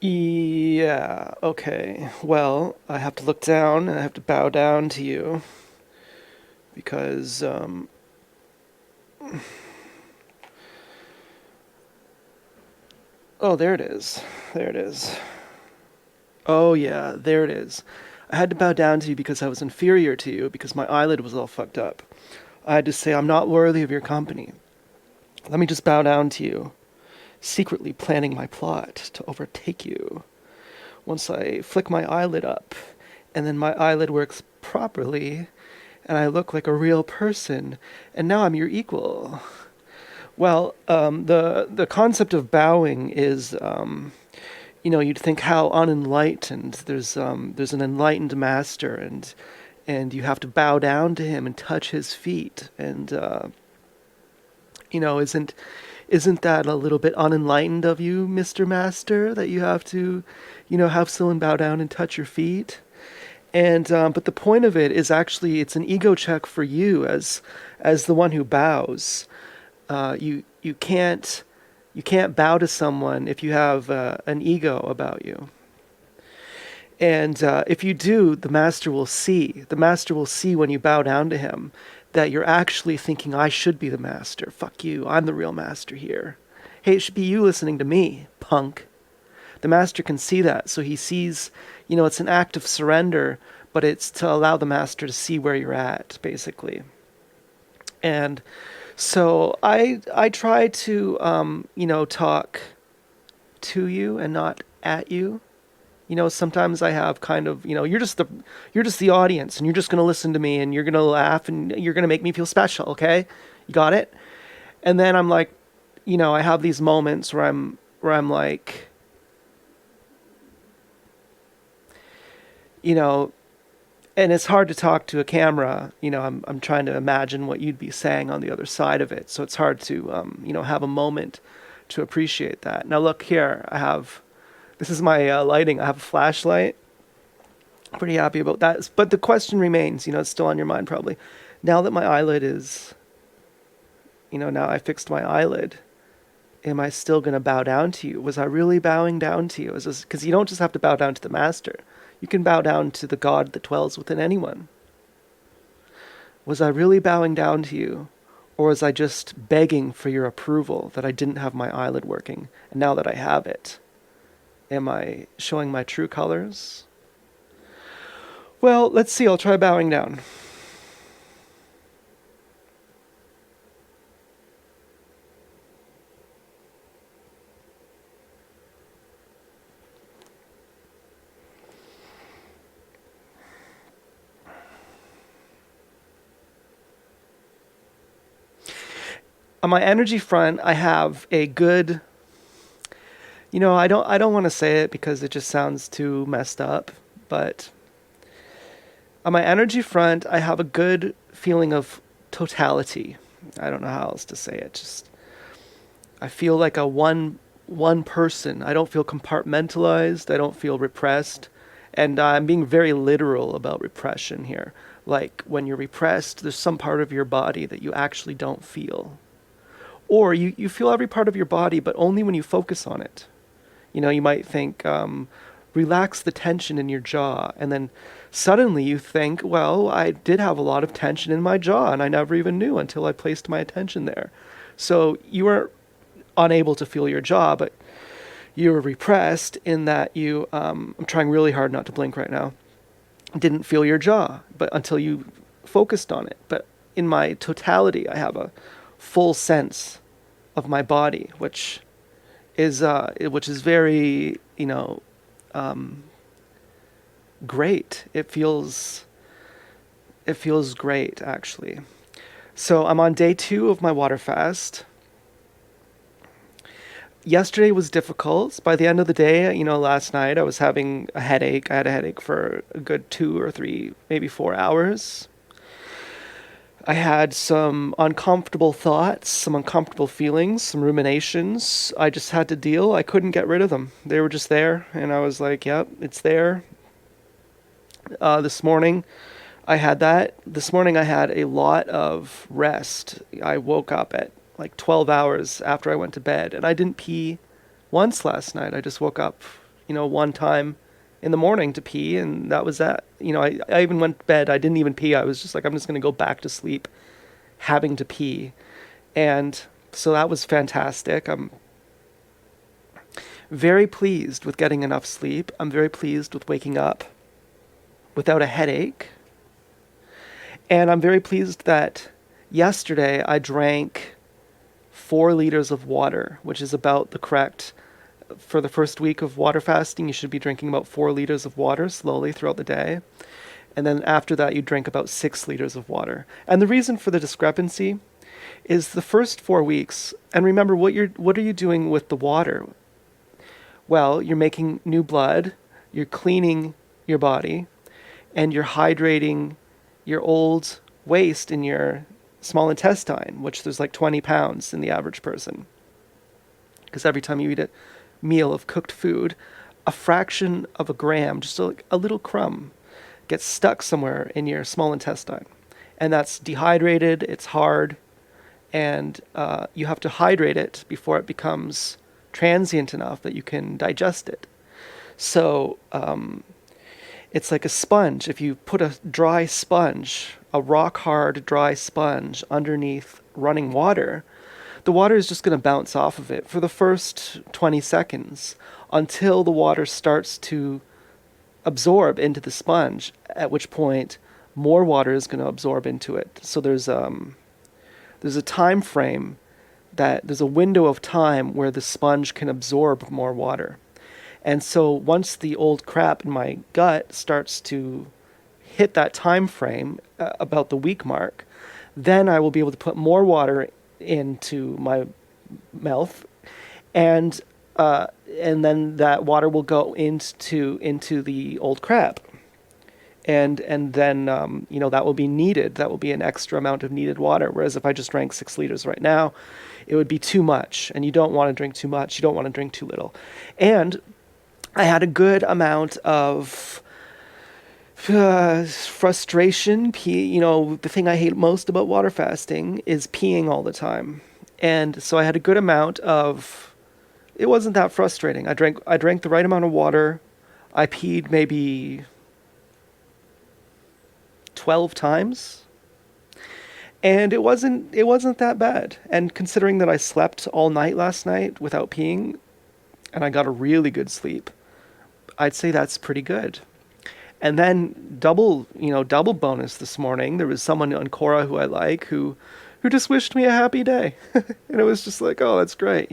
Yeah, okay. Well, I have to look down and I have to bow down to you because, oh, there it is. There it is. Oh, yeah, there it is. I had to bow down to you because I was inferior to you because my eyelid was all fucked up. I had to say, I'm not worthy of your company. Let me just bow down to you, secretly planning my plot to overtake you. Once I flick my eyelid up, and then my eyelid works properly, and I look like a real person, and now I'm your equal. Well, the concept of bowing is, you'd think how unenlightened. There's an enlightened master, and you have to bow down to him and touch his feet, and isn't that a little bit unenlightened of you, Mister Master, that you have to, have someone bow down and touch your feet? And but the point of it is actually it's an ego check for you as the one who bows. You can't bow to someone if you have an ego about you. And if you do, the master will see. The master will see when you bow down to him that you're actually thinking, I should be the master. Fuck you. I'm the real master here. Hey, it should be you listening to me, punk. The master can see that. So he sees, it's an act of surrender, but it's to allow the master to see where you're at, basically. And so I try to, talk to you and not at you. Sometimes I have kind of, you're just the audience, and you're just gonna listen to me, and you're gonna laugh, and you're gonna make me feel special. Okay, you got it. And then I'm like, I have these moments where I'm like, you know, and it's hard to talk to a camera. I'm trying to imagine what you'd be saying on the other side of it, so it's hard to, have a moment to appreciate that. Now look here, this is my lighting. I have a flashlight. Pretty happy about that. But the question remains, it's still on your mind probably. Now that my eyelid is, now I fixed my eyelid, am I still going to bow down to you? Was I really bowing down to you? Because you don't just have to bow down to the master. You can bow down to the God that dwells within anyone. Was I really bowing down to you? Or was I just begging for your approval that I didn't have my eyelid working, and now that I have it, am I showing my true colors? Well, let's see. I'll try bowing down. On my energy front, I have a good, I don't want to say it because it just sounds too messed up, but on my energy front, I have a good feeling of totality. I don't know how else to say it. Just I feel like a one person. I don't feel compartmentalized. I don't feel repressed. And I'm being very literal about repression here. Like when you're repressed, there's some part of your body that you actually don't feel. Or you feel every part of your body, but only when you focus on it. You might think, relax the tension in your jaw. And then suddenly you think, well, I did have a lot of tension in my jaw, and I never even knew until I placed my attention there. So you were unable to feel your jaw, but you were repressed in that I'm trying really hard not to blink right now, didn't feel your jaw, but until you focused on it. But in my totality, I have a full sense of my body, which is very, great. It feels great actually. So I'm on day 2 of my water fast. Yesterday was difficult. By the end of the day, last night I was having a headache. I had a headache for a good 2 or 3, maybe 4 hours. I had some uncomfortable thoughts, some uncomfortable feelings, some ruminations. I just had to deal. I couldn't get rid of them. They were just there, and I was like, yep, it's there. This morning, I had that. This morning, I had a lot of rest. I woke up at like 12 hours after I went to bed, and I didn't pee once last night. I just woke up, one time in the morning to pee, and that was that. I even went to bed. I didn't even pee. I was just like, I'm just going to go back to sleep having to pee. And so that was fantastic. I'm very pleased with getting enough sleep. I'm very pleased with waking up without a headache. And I'm very pleased that yesterday I drank 4 liters of water, which is about the correct. For the first week of water fasting, you should be drinking about 4 liters of water slowly throughout the day. And then after that, you drink about 6 liters of water. And the reason for the discrepancy is the first 4 weeks. And remember, what are you doing with the water? Well, you're making new blood, you're cleaning your body, and you're hydrating your old waste in your small intestine, which there's like 20 pounds in the average person. Because every time you eat a meal of cooked food, a fraction of a gram, just a little crumb, gets stuck somewhere in your small intestine. And that's dehydrated, it's hard, and you have to hydrate it before it becomes transient enough that you can digest it. So it's like a sponge. If you put a dry sponge, a rock hard dry sponge underneath running water, the water is just going to bounce off of it for the first 20 seconds until the water starts to absorb into the sponge, at which point more water is going to absorb into it. So there's a time frame, that there's a window of time where the sponge can absorb more water. And so once the old crap in my gut starts to hit that time frame, about the week mark, then I will be able to put more water into my mouth, and then that water will go into the old crap, and then that will be needed. That will be an extra amount of needed water. Whereas if I just drank 6 liters right now, it would be too much, and you don't want to drink too much. You don't want to drink too little. And I had a good amount of frustration. The thing I hate most about water fasting is peeing all the time. And so I had a good amount of, it wasn't that frustrating. I drank the right amount of water. I peed maybe 12 times. And it wasn't that bad. And considering that I slept all night last night without peeing, and I got a really good sleep, I'd say that's pretty good. And then double bonus this morning, there was someone on Quora who I like who just wished me a happy day. And it was just like, oh, that's great,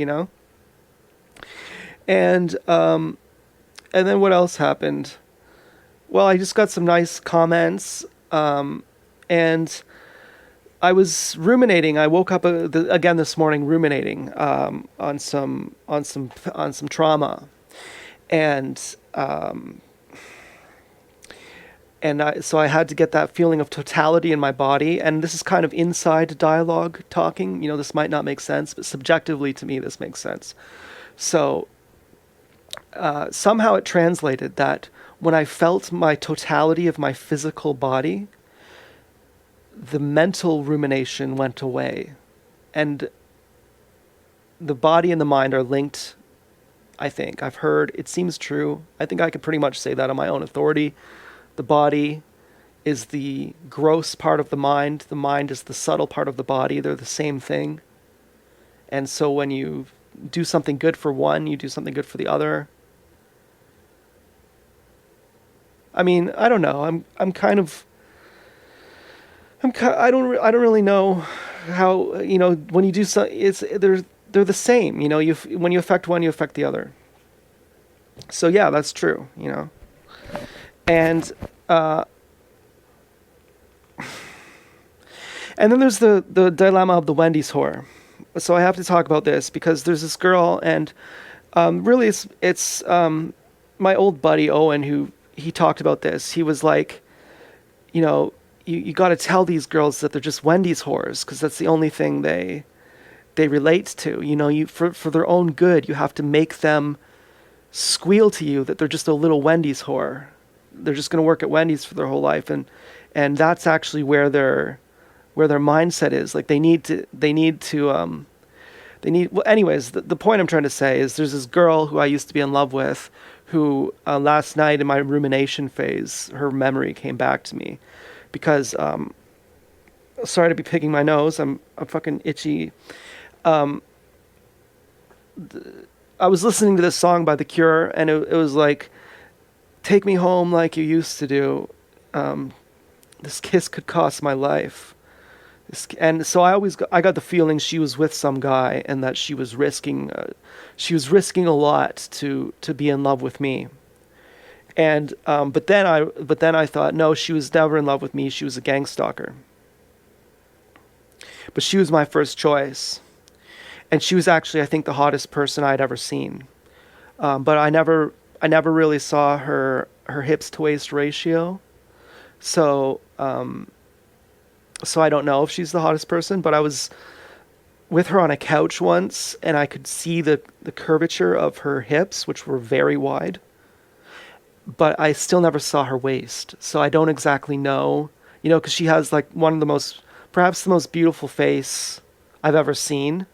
And then what else happened? Well, I just got some nice comments, and I was ruminating. I woke up again this morning ruminating on some trauma, and so I had to get that feeling of totality in my body. And this is kind of inside dialogue talking. This might not make sense, but subjectively to me, this makes sense. So somehow it translated that when I felt my totality of my physical body, the mental rumination went away. And the body and the mind are linked, I think. I've heard, it seems true. I think I could pretty much say that on my own authority. The body is the gross part of the mind. The mind is the subtle part of the body. They're the same thing. And so when you do something good for one, you do something good for the other. I mean, I don't know. I don't really know how, when you do they're the same. When you affect one, you affect the other. So yeah, that's true. And then there's the dilemma of the Wendy's whore. So I have to talk about this because there's this girl, and really it's my old buddy Owen, who he talked about this. He was like, you got to tell these girls that they're just Wendy's whores, because that's the only thing they relate to. For their own good, you have to make them squeal to you that they're just a little Wendy's whore. They're just going to work at Wendy's for their whole life, and that's actually where their mindset is. Like well, anyways, the point I'm trying to say is there's this girl who I used to be in love with, who last night in my rumination phase, her memory came back to me because sorry to be picking my nose. I'm fucking itchy. Um, I was listening to this song by The Cure, and it was like, "Take me home like you used to do. Um, this kiss could cost my life." And so I got the feeling she was with some guy, and that she was risking a lot to be in love with me. And but then I thought, no, she was never in love with me. She was a gang stalker. But she was my first choice, and she was actually, I think, the hottest person I'd ever seen. But I never really saw her hips to waist ratio. So so I don't know if she's the hottest person. But I was with her on a couch once, and I could see the curvature of her hips, which were very wide. But I still never saw her waist, so I don't exactly know. Because she has like one of the most, perhaps the most beautiful face I've ever seen.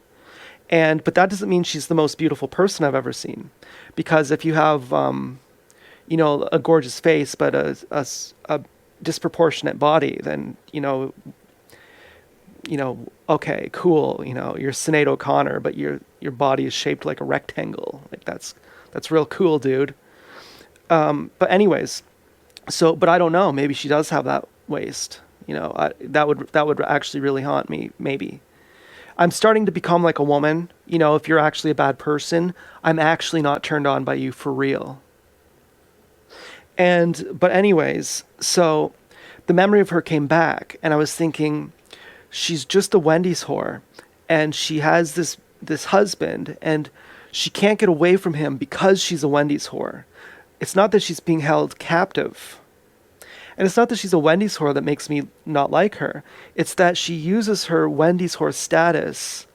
But that doesn't mean she's the most beautiful person I've ever seen, because if you have, a gorgeous face but a disproportionate body, then okay, cool. You're Sinead O'Connor, but your body is shaped like a rectangle. Like that's real cool, dude. But anyways, but I don't know. Maybe she does have that waist. That would actually really haunt me. Maybe. I'm starting to become like a woman. If you're actually a bad person, I'm actually not turned on by you for real. But anyways, so the memory of her came back, and I was thinking, she's just a Wendy's whore, and she has this husband, and she can't get away from him because she's a Wendy's whore. It's not that she's being held captive. And it's not that she's a Wendy's whore that makes me not like her. It's that she uses her Wendy's whore status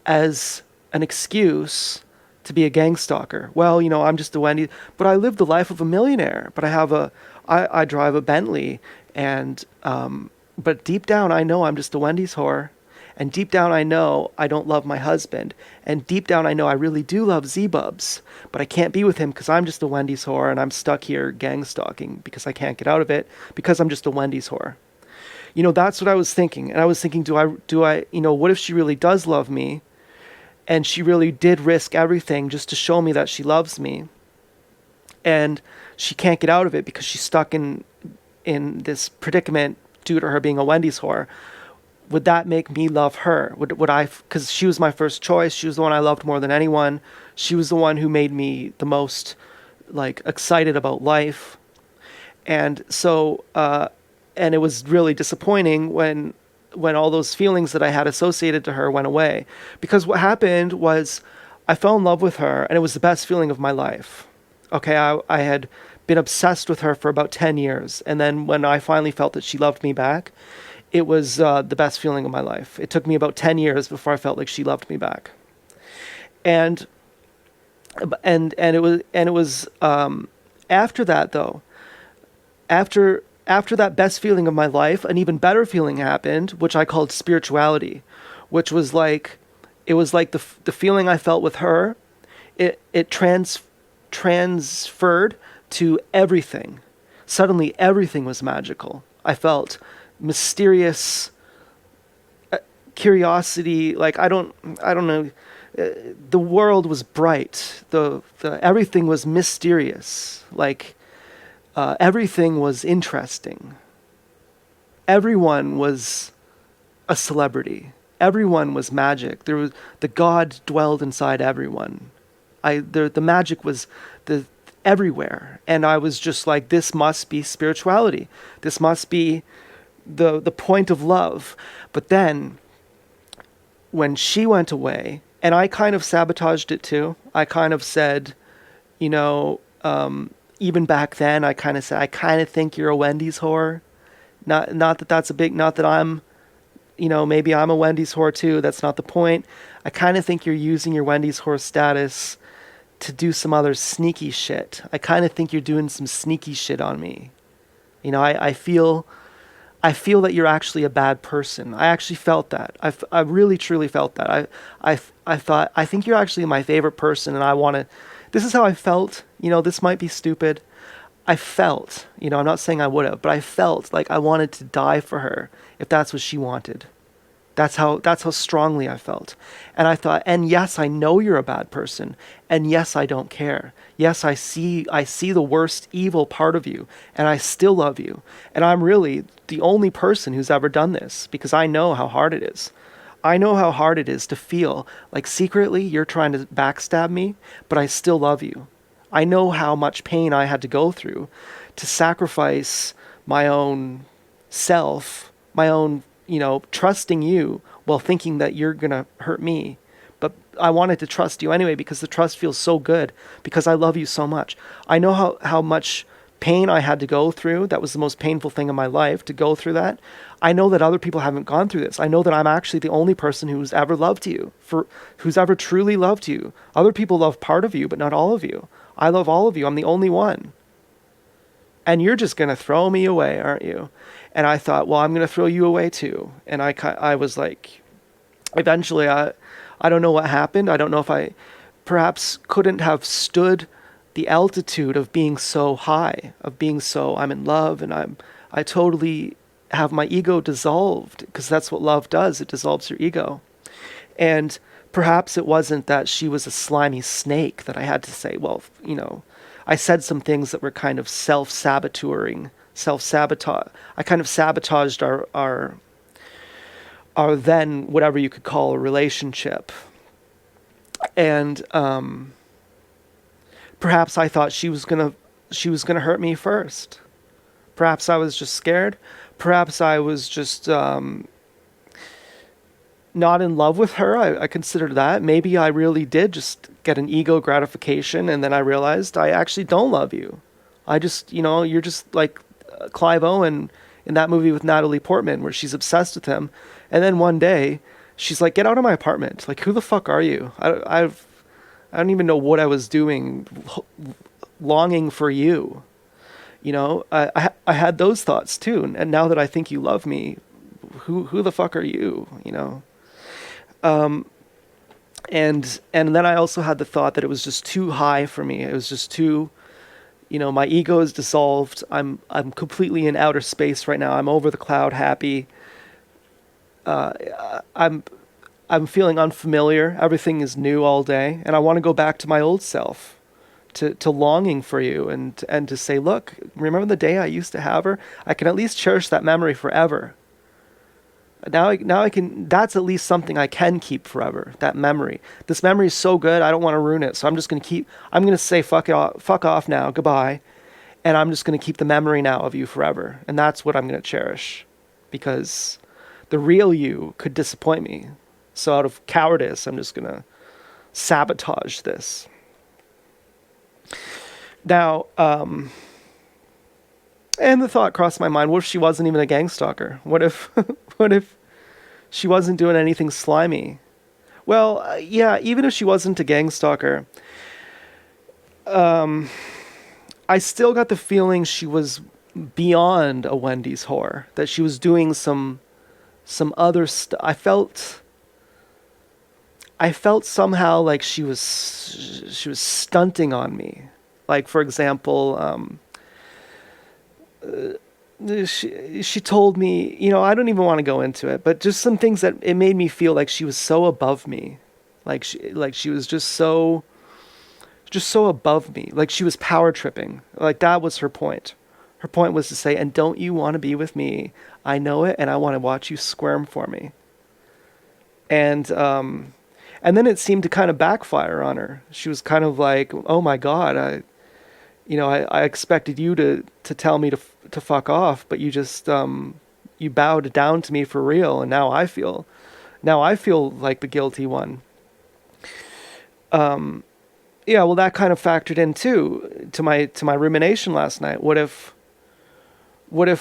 as an excuse to be a gang stalker. Well, I'm just a Wendy's, but I live the life of a millionaire. But I drive a Bentley, and but deep down I know I'm just a Wendy's whore. And deep down I know I don't love my husband. And deep down I know I really do love Z-Bubs. But I can't be with him because I'm just a Wendy's whore, and I'm stuck here gang stalking because I can't get out of it because I'm just a Wendy's whore. That's what I was thinking. And I was thinking, do I, what if she really does love me, and she really did risk everything just to show me that she loves me, and she can't get out of it because she's stuck in this predicament due to her being a Wendy's whore? Would that make me love her? Would I? Because she was my first choice. She was the one I loved more than anyone. She was the one who made me the most like excited about life. And so, and it was really disappointing when all those feelings that I had associated to her went away. Because what happened was, I fell in love with her, and it was the best feeling of my life. Okay, I had been obsessed with her for about 10 years, and then when I finally felt that she loved me back, it was the best feeling of my life. It took me about 10 years before I felt like she loved me back. And it was after that, though, after that best feeling of my life, an even better feeling happened, which I called spirituality, which was like, it was like the feeling I felt with her, it transferred to everything. Suddenly everything was magical. I felt mysterious curiosity. Like, I don't know. The world was bright. The everything was mysterious. Like, everything was interesting. Everyone was a celebrity. Everyone was magic. The God dwelled inside everyone. The magic was everywhere, and I was just like, this must be spirituality. This must be the point of love. But then, when she went away, and I kind of sabotaged it too. I kind of said, even back then, I kind of said, I kind of think you're a Wendy's whore. Not that I'm, maybe I'm a Wendy's whore too. That's not the point. I kind of think you're using your Wendy's whore status to do some other sneaky shit. I kind of think you're doing some sneaky shit on me. I feel that you're actually a bad person. I actually felt that. I really truly felt that. I thought, I think you're actually my favorite person, and I want to This is how I felt. This might be stupid. I felt, I'm not saying I would have, but I felt like I wanted to die for her if that's what she wanted. That's how strongly I felt. And I thought, and yes, I know you're a bad person. And yes, I don't care. Yes, I see the worst evil part of you, and I still love you. And I'm really the only person who's ever done this because I know how hard it is. I know how hard it is to feel like secretly you're trying to backstab me, but I still love you. I know how much pain I had to go through to sacrifice my own self, my own, trusting you while thinking that you're going to hurt me. But I wanted to trust you anyway because the trust feels so good because I love you so much. I know how much pain I had to go through. That was the most painful thing in my life, to go through that. I know that other people haven't gone through this. I know that I'm actually the only person who's ever loved you, who's ever truly loved you. Other people love part of you, but not all of you. I love all of you. I'm the only one. And you're just going to throw me away, aren't you? And I thought, well, I'm going to throw you away too. And I was like, eventually, I don't know what happened. I don't know if I perhaps couldn't have stood the altitude of being so high, of being so, I'm in love, and I totally have my ego dissolved, because that's what love does. It dissolves your ego. And perhaps it wasn't that she was a slimy snake that I had to say, well, I said some things that were kind of self-saboteuring, self-sabotage. I kind of sabotaged our then whatever you could call a relationship. And perhaps I thought she was gonna hurt me first. Perhaps I was just scared. Perhaps I was just not in love with her. I considered that. Maybe I really did just get an ego gratification, and then I realized I actually don't love you. I just, you're just like Clive Owen in that movie with Natalie Portman, where she's obsessed with him, and then one day she's like, "Get out of my apartment! Like, who the fuck are you? I don't even know what I was doing, longing for you." I had those thoughts too, and now that I think you love me, who the fuck are you? And then I also had the thought that it was just too high for me. It was just too, my ego is dissolved. I'm completely in outer space right now. I'm over the cloud happy. I'm feeling unfamiliar. Everything is new all day, and I want to go back to my old self, to longing for you, and to say, look, remember the day I used to have her? I can at least cherish that memory forever. Now I can, that's at least something I can keep forever, that memory. This memory is so good, I don't want to ruin it. So I'm going to say fuck off now, goodbye. And I'm just going to keep the memory now of you forever. And that's what I'm going to cherish, because the real you could disappoint me. So out of cowardice, I'm just going to sabotage this. Now, and the thought crossed my mind, what if she wasn't even a gang stalker? What if what if she wasn't doing anything slimy? Well, yeah, even if she wasn't a gang stalker, I still got the feeling she was beyond a Wendy's whore, that she was doing some other stuff. I felt somehow like she was stunting on me. Like, for example, she told me, I don't even want to go into it, but just some things that it made me feel like she was so above me. Like she was just so above me. Like she was power tripping. Like that was her point. Her point was to say, and don't you want to be with me? I know it, and I want to watch you squirm for me. And then it seemed to kind of backfire on her. She was kind of like, oh my God, I expected you to tell me to fuck off, but you just you bowed down to me for real, and now I feel like the guilty one. Yeah, well, that kind of factored in too to my rumination last night. What if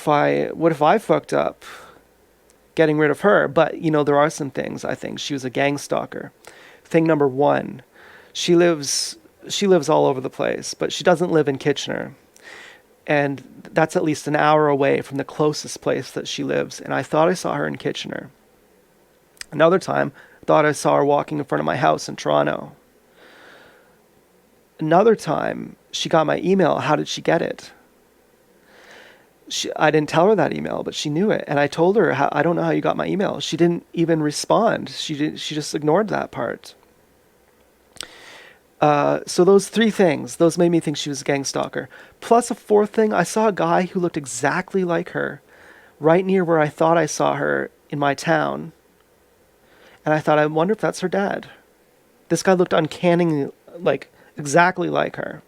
I fucked up getting rid of her? But there are some things. I think she was a gang stalker. Thing number one, she lives all over the place, but she doesn't live in Kitchener. And that's at least an hour away from the closest place that she lives. And I thought I saw her in Kitchener. Another time, I thought I saw her walking in front of my house in Toronto. Another time, she got my email. How did she get it? I didn't tell her that email, but she knew it. And I told her, I don't know how you got my email. She didn't even respond. She just ignored that part. So those three things, those made me think she was a gang stalker. Plus a fourth thing, I saw a guy who looked exactly like her, right near where I thought I saw her in my town. And I thought, I wonder if that's her dad. This guy looked uncannily, like, exactly like her.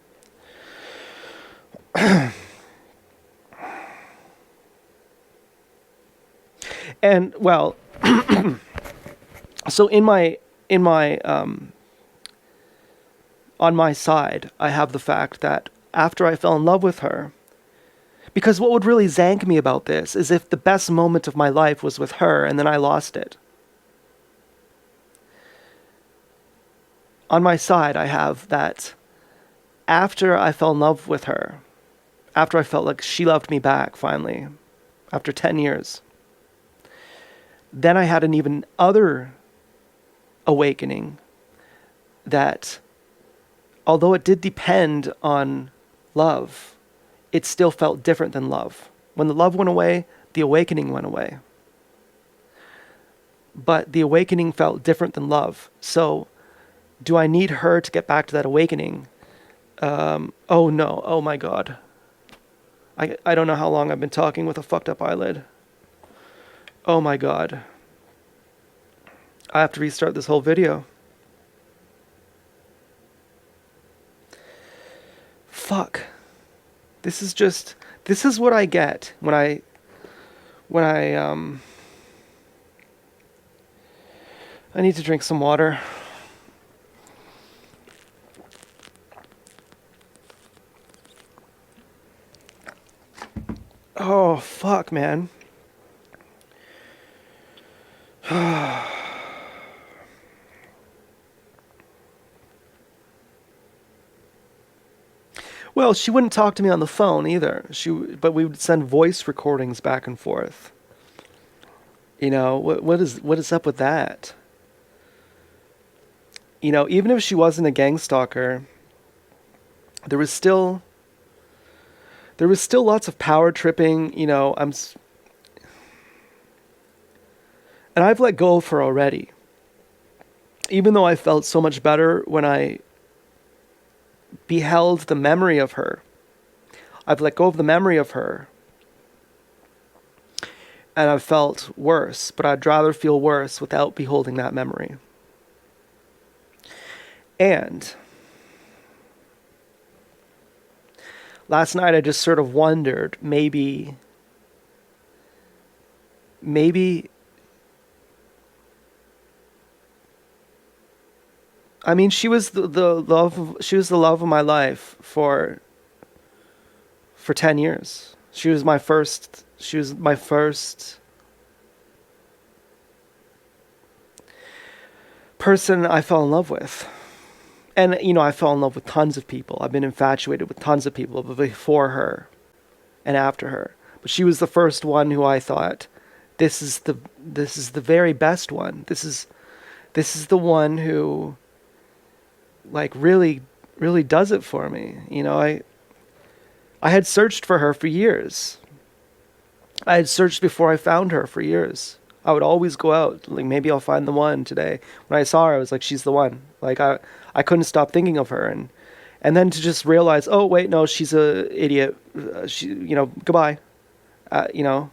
And, well, so on my side, I have the fact that after I fell in love with her, because what would really zank me about this is if the best moment of my life was with her and then I lost it. On my side, I have that after I fell in love with her, after I felt like she loved me back finally, after 10 years, then I had an even other awakening that although it did depend on love, it still felt different than love. When the love went away, the awakening went away. But the awakening felt different than love. So, do I need her to get back to that awakening? Oh no, oh my God. I don't know how long I've been talking with a fucked up eyelid. Oh my God. I have to restart this whole video. Fuck. This is what I get when I need to drink some water. Oh, fuck, man. Well, she wouldn't talk to me on the phone either. But we would send voice recordings back and forth. You know, what is up with that? You know, even if she wasn't a gang stalker, there was still lots of power tripping. You know, and I've let go of her already. Even though I felt so much better when I beheld the memory of her, I've let go of the memory of her. And I've felt worse, but I'd rather feel worse without beholding that memory. And last night I just sort of wondered, maybe I mean, she was the love of my life for 10 years. She was my first person I fell in love with. And, you know, I fell in love with tons of people. I've been infatuated with tons of people before her and after her. But she was the first one who I thought, this is the very best one. This is the one who, like, really does it for me. You know, I had searched for her for years. I had searched before I found her for years. I would always go out, like, maybe I'll find the one today. When I saw her, I was like, she's the one. Like, I couldn't stop thinking of her. And then to just realize, oh, wait, no, she's a idiot. She, you know, goodbye. You know,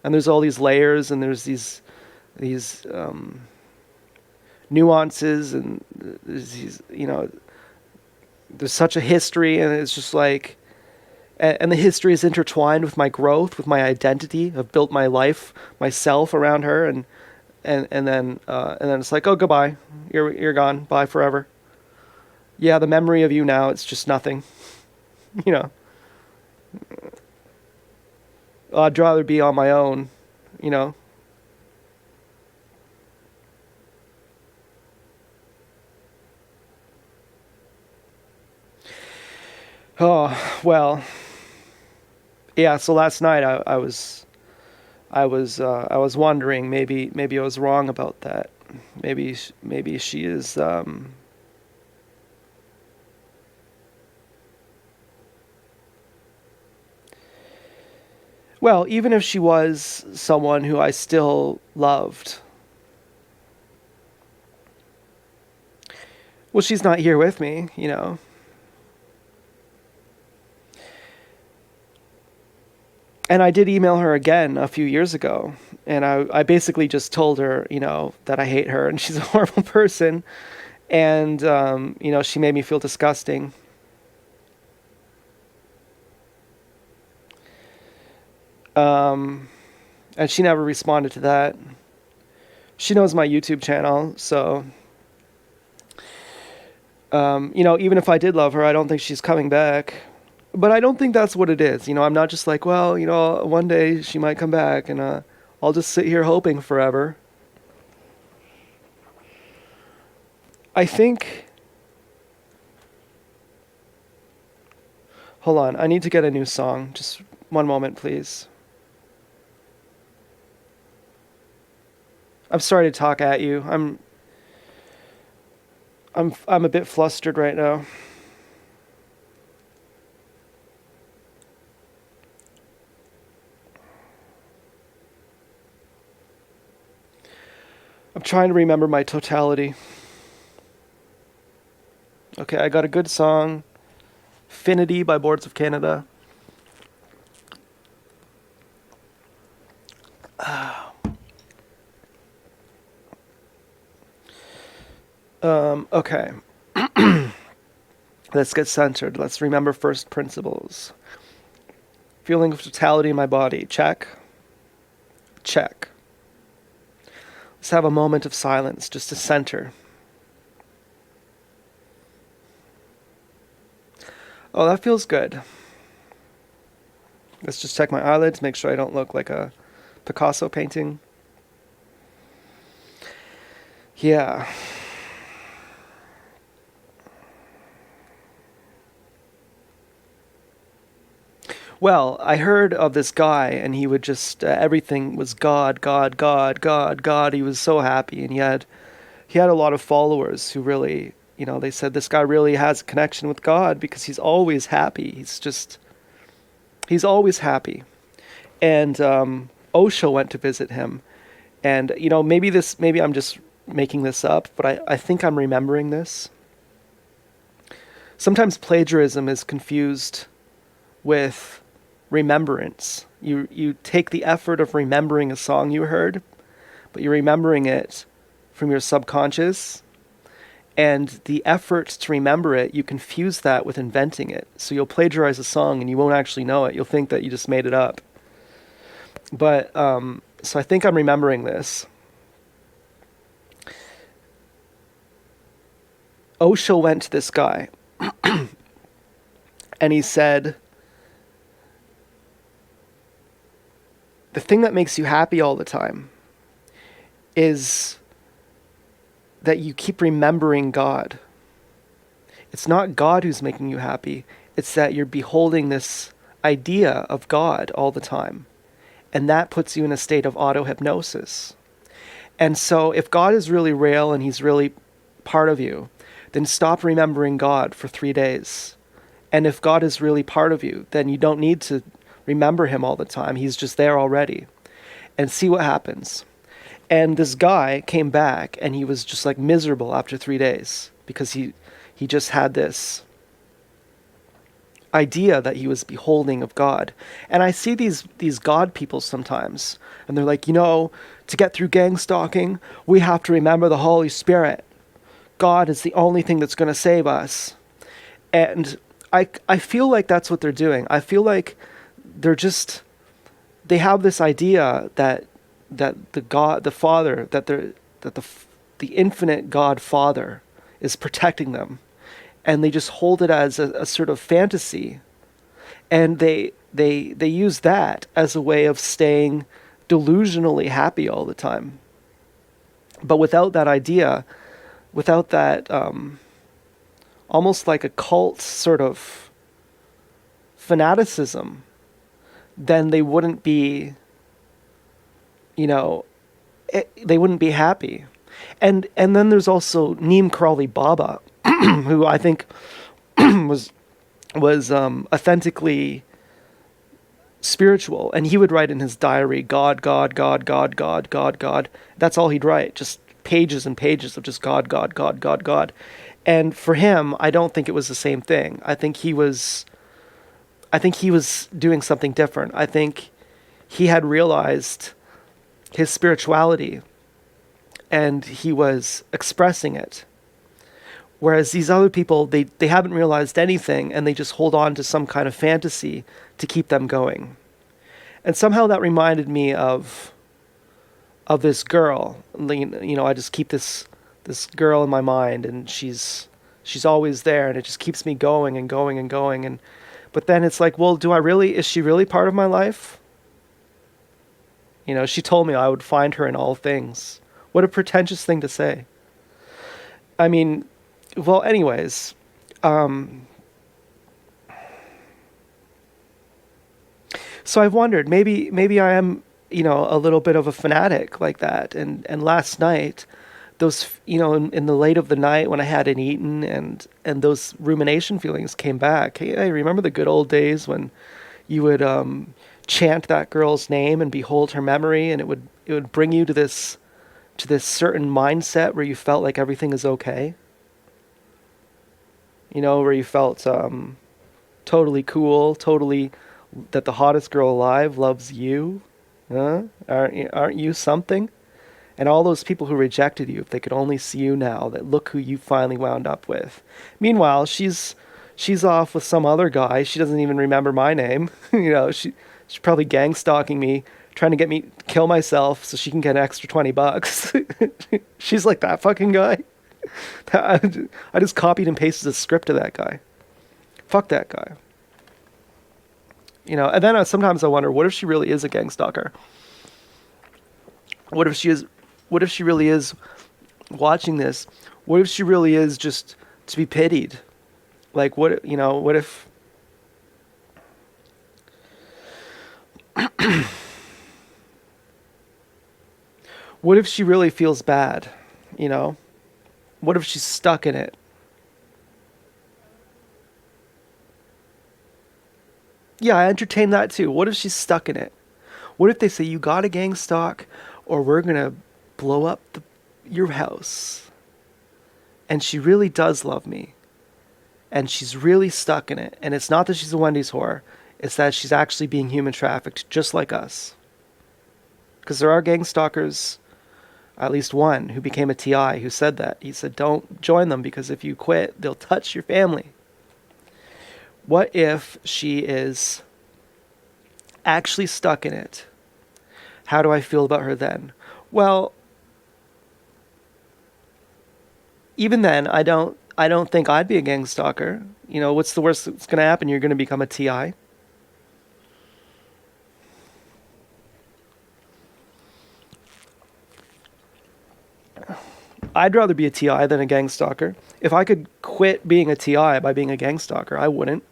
and there's all these layers and there's these nuances and there's these, you know, there's such a history, and it's just like, and the history is intertwined with my growth, with my identity. I've built my life, myself around her, and then it's like, oh, goodbye, you're gone, bye forever. Yeah, the memory of you now, it's just nothing. You know, I'd rather be on my own. You know. Oh well. Yeah, so last night I was wondering, maybe I was wrong about that. Maybe she is Well, even if she was someone who I still loved, well, she's not here with me, you know. And I did email her again a few years ago, and I basically just told her, you know, that I hate her and she's a horrible person, and you know, she made me feel disgusting. And she never responded to that. She knows my YouTube channel, so you know, even if I did love her, I don't think she's coming back. But I don't think that's what it is. You know, I'm not just like, well, you know, one day she might come back, and I'll just sit here hoping forever. I think. Hold on, I need to get a new song. Just one moment, please. I'm sorry to talk at you. I'm a bit flustered right now. I'm trying to remember my totality. Okay, I got a good song. Finity by Boards of Canada. Okay. Let's get centered. Let's remember first principles. Feeling of totality in my body. Check. Check. Let's have a moment of silence just to center. Oh, that feels good. Let's just check my eyelids, make sure I don't look like a Picasso painting. Yeah. Well, I heard of this guy, and he would just everything was God, God, God, God, God. He was so happy, and he had a lot of followers who really, you know, they said this guy really has a connection with God because he's always happy. He's always happy. And Osho went to visit him, and you know, maybe I'm just making this up, but I think I'm remembering this. Sometimes plagiarism is confused with remembrance. You take the effort of remembering a song you heard, but you're remembering it from your subconscious, and the effort to remember it, you confuse that with inventing it. So you'll plagiarize a song and you won't actually know it. You'll think that you just made it up. But so I think I'm remembering this. Osho went to this guy and he said, the thing that makes you happy all the time is that you keep remembering God. It's not God who's making you happy. It's that you're beholding this idea of God all the time. And that puts you in a state of auto-hypnosis. And so if God is really real and he's really part of you, then stop remembering God for 3 days. And if God is really part of you, then you don't need to remember him all the time. He's just there already. And see what happens. And this guy came back and he was just like miserable after 3 days because he just had this idea that he was beholding of God. And I see these God people sometimes, and they're like, you know, to get through gang stalking, we have to remember the Holy Spirit. God is the only thing that's going to save us. And I feel like that's what they're doing. I feel like they have this idea that the God, the Father, that the infinite God Father is protecting them, and they just hold it as a sort of fantasy, and they use that as a way of staying delusionally happy all the time. But without that idea, without that almost like a cult sort of fanaticism, then they wouldn't be, you know, they wouldn't be happy. And then there's also Neem Karoli Baba, who I think was authentically spiritual, and he would write in his diary, God, God, God, God, God, God, God. That's all he'd write, just pages and pages of just God, God, God, God, God. And for him, I don't think it was the same thing. I think he was doing something different. I think he had realized his spirituality and he was expressing it. Whereas these other people, they haven't realized anything and they just hold on to some kind of fantasy to keep them going. And somehow that reminded me of this girl. You know, I just keep this girl in my mind, and she's always there, and it just keeps me going and going and going. And but then it's like, well, do I really? Is she really part of my life? You know, she told me I would find her in all things. What a pretentious thing to say. I mean, well, anyways, so I've wondered, maybe I am, you know, a little bit of a fanatic like that. And last night, those, you know, in the late of the night when I hadn't eaten, and those rumination feelings came back. Hey, I remember the good old days when you would chant that girl's name and behold her memory, and it would bring you to this certain mindset where you felt like everything is okay. You know, where you felt totally cool, totally that the hottest girl alive loves you. Huh? Aren't you something? And all those people who rejected you, if they could only see you now, that look who you finally wound up with. Meanwhile, she's off with some other guy. She doesn't even remember my name. You know, she's probably gang stalking me, trying to get me to kill myself so she can get an extra $20. She's like that fucking guy. I just copied and pasted the script of that guy. Fuck that guy. You know, and then sometimes I wonder, what if she really is a gang stalker? What if she is? What if she really is watching this? What if she really is just to be pitied? Like, what, you know? What if? What if she really feels bad? You know? What if she's stuck in it? Yeah, I entertain that too. What if she's stuck in it? What if they say you got a gang stalk, or we're gonna blow up your house? And she really does love me, and she's really stuck in it. And it's not that she's a Wendy's whore; it's that she's actually being human trafficked, just like us. Because there are gang stalkers, at least one who became a TI who said that. He said, "Don't join them because if you quit, they'll touch your family." What if she is actually stuck in it? How do I feel about her then? Well, even then, I don't think I'd be a gang stalker. You know, what's the worst that's going to happen? You're going to become a TI. I'd rather be a TI than a gang stalker. If I could quit being a TI by being a gang stalker, I wouldn't.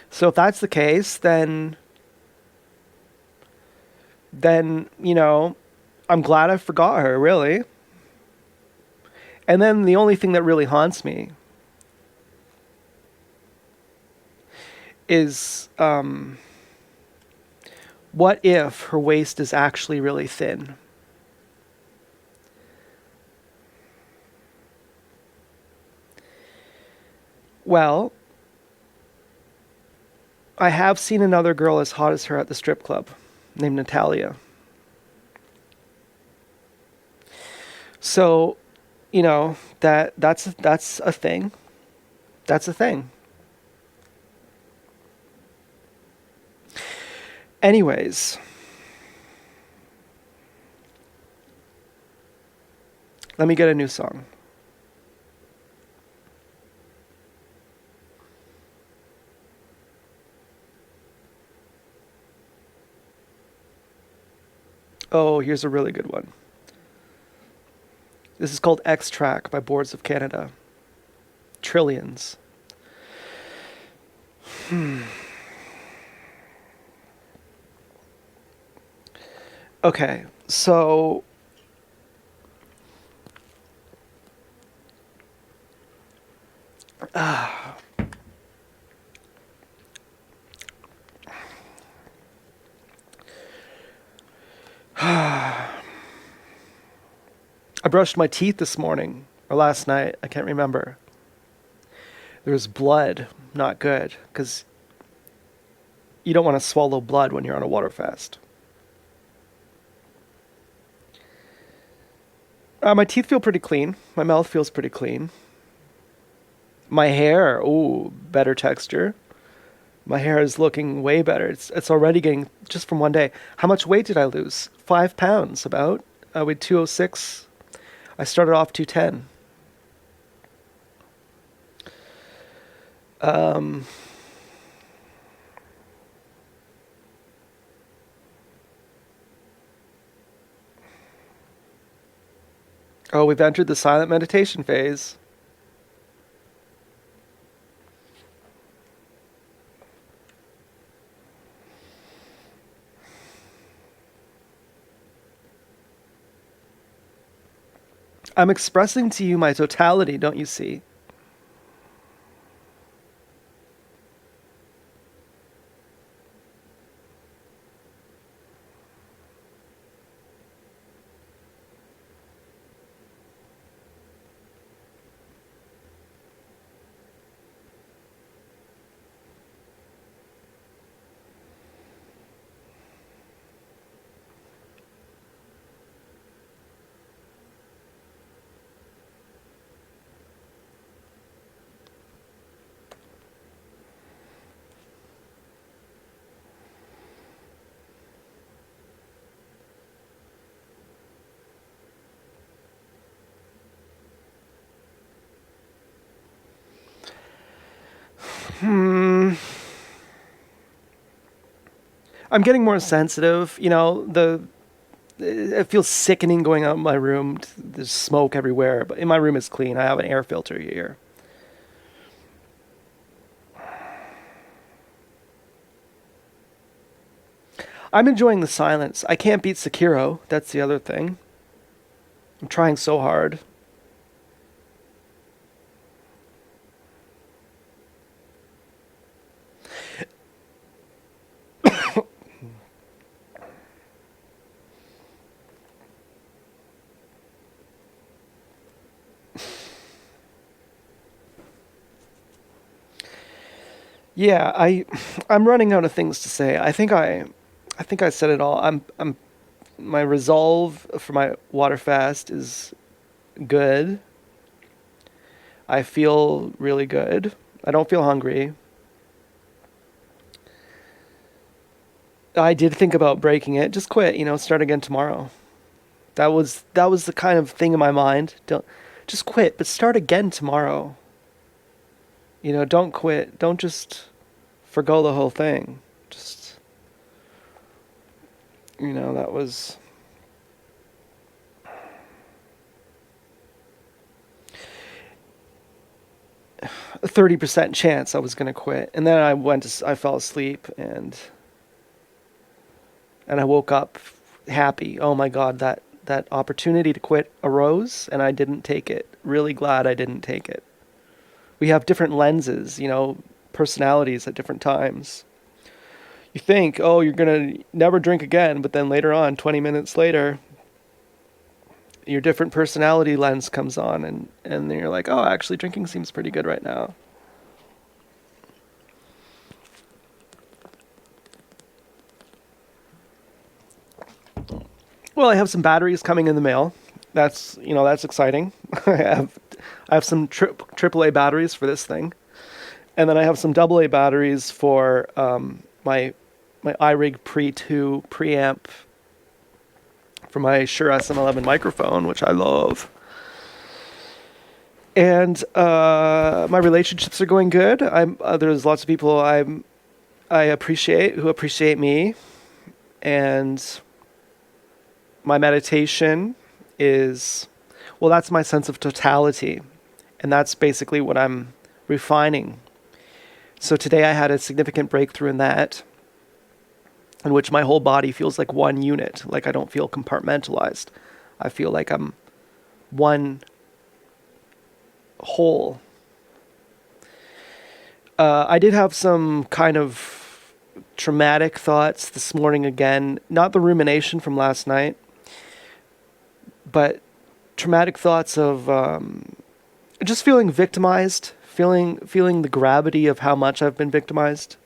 So if that's the case, then you know, I'm glad I forgot her, really. And then the only thing that really haunts me is what if her waist is actually really thin? Well, I have seen another girl as hot as her at the strip club named Natalia. So, you know, that's a thing. That's a thing. Anyways, let me get a new song. Oh, here's a really good one. This is called X Track by Boards of Canada. Trillions. Okay, so I brushed my teeth this morning or last night. I can't remember. There was blood. Not good, because you don't want to swallow blood when you're on a water fast. My teeth feel pretty clean. My mouth feels pretty clean. My hair, ooh, better texture. My hair is looking way better. It's already getting, just from one day. How much weight did I lose? 5 pounds, about. I weighed 206. I started off 210. Oh, we've entered the silent meditation phase. I'm expressing to you my totality, don't you see? I'm getting more sensitive. It feels sickening going out in my room. There's smoke everywhere, but in my room it's clean. I have an air filter here. I'm enjoying the silence. I can't beat Sekiro. That's the other thing. I'm trying so hard. Yeah, I'm running out of things to say. I think I said it all. I'm my resolve for my water fast is good. I feel really good. I don't feel hungry. I did think about breaking it. Just quit, start again tomorrow. That was the kind of thing in my mind. Don't just quit, but start again tomorrow. Don't quit. Don't just forgo the whole thing. Just, that was a 30% chance I was going to quit. And then I fell asleep, and I woke up happy. Oh my God, that opportunity to quit arose and I didn't take it. Really glad I didn't take it. We have different lenses, personalities at different times. You think, oh, you're going to never drink again, but then later on, 20 minutes later, your different personality lens comes on, and then you're like, oh, actually drinking seems pretty good right now. Well, I have some batteries coming in the mail. That's exciting. I have some AAA batteries for this thing, and then I have some AA batteries for my iRig Pre 2 preamp for my Shure SM11 microphone, which I love. And my relationships are going good. There's lots of people I appreciate who appreciate me, and my meditation is, well, that's my sense of totality, and that's basically what I'm refining. So today I had a significant breakthrough in that, in which my whole body feels like one unit. Like I don't feel compartmentalized. I feel like I'm one whole. I did have some kind of traumatic thoughts this morning again. Not the rumination from last night, but traumatic thoughts of just feeling victimized, feeling the gravity of how much I've been victimized.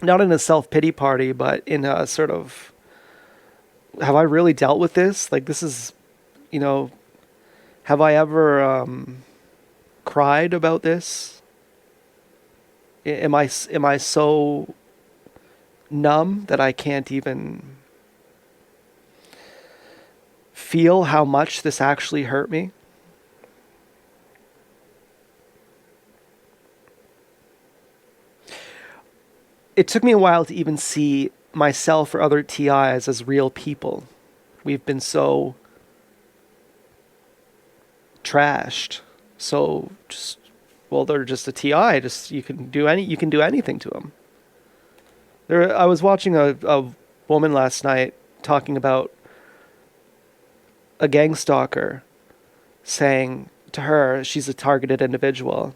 Not in a self-pity party, but in a sort of, have I really dealt with this? Like, this is, you know, have I ever cried about this? Am I so numb that I can't even feel how much this actually hurt me? It took me a while to even see myself or other TIs as real people. We've been so trashed. So just, well, they're just a TI. Just you can do anything to them. I was watching a woman last night talking about a gang stalker saying to her, she's a targeted individual.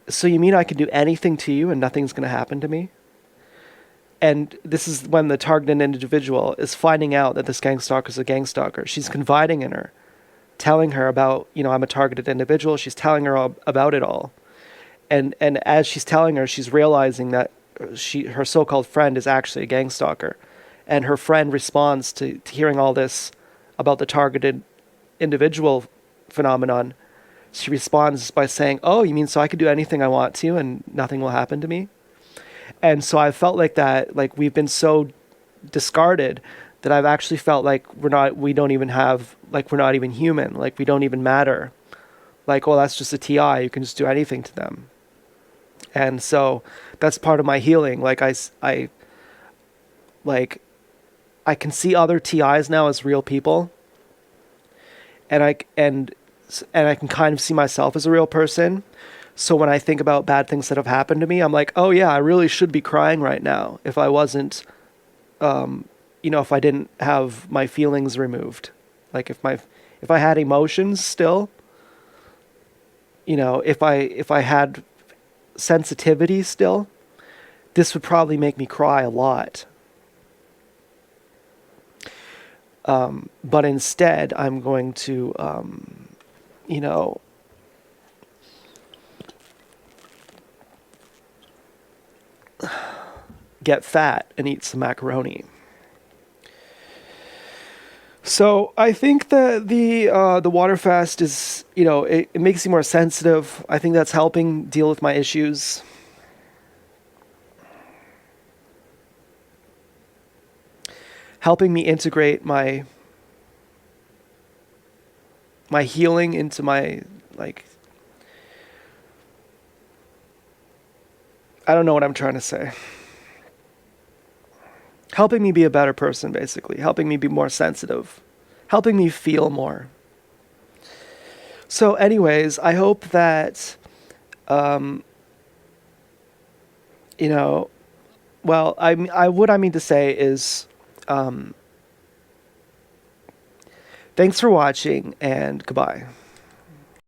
So you mean I can do anything to you and nothing's going to happen to me? And this is when the targeted individual is finding out that this gang stalker is a gang stalker. She's confiding in her, telling her about, I'm a targeted individual. She's telling her all about it all. And as she's telling her, she's realizing that her so-called friend is actually a gang stalker. And her friend responds to hearing all this about the targeted individual phenomenon. She responds by saying, "Oh, you mean so I could do anything I want to and nothing will happen to me?" And so I felt like that, like we've been so discarded that I've actually felt like we're not even human, like we don't even matter. Like, well, that's just a TI, you can just do anything to them. And so that's part of my healing. Like I can see other TIs now as real people. And I can kind of see myself as a real person. So when I think about bad things that have happened to me, I'm like, oh yeah, I really should be crying right now if I wasn't, if I didn't have my feelings removed. Like if I had emotions still, if I had sensitivity still, this would probably make me cry a lot. But instead, I'm going to, get fat and eat some macaroni. So I think that the water fast is, it makes me more sensitive. I think that's helping deal with my issues. Helping me integrate my healing into my, I don't know what I'm trying to say. Helping me be a better person, basically. Helping me be more sensitive. Helping me feel more. So anyways, I hope that, what I mean to say is, thanks for watching and goodbye.